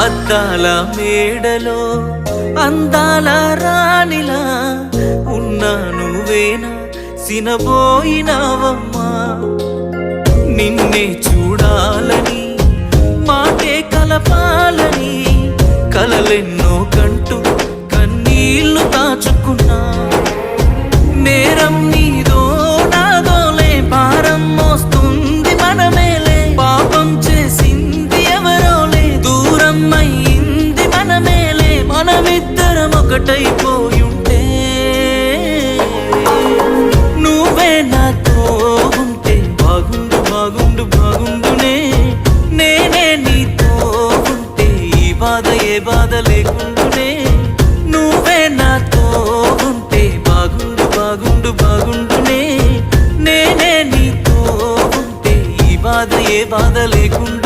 అద్దాల మేడలో అందాల రాణిలా ఉన్నా నువ్వేనా సినబోయినావమ్మా నిన్నే చూడాలని మాటే కలపాలని కలలెన్నో కంటూ కన్నీళ్లు దాచుకున్నా నేరం నీదో నాదోలే భారం మోస్తుంది మనమేలే పాపం చేసింది ఎవరోలే దూరం అయ్యింది మనమేలే మనమిద్దరం ఒకటైపోయుంటే నువ్వే నాతో ఉంటే బాగుండు బాగుండు బాగుండునే నేనే నీతో ఉంటే ఈ బాధ ఏ బాధ లేకుండునే నువ్వే నాతో ఉంటే బాగుండు బాగుండు బాగుండునే నేనే నీతో ఉంటే ఈ బాధ ఏ బాధ లేకుండా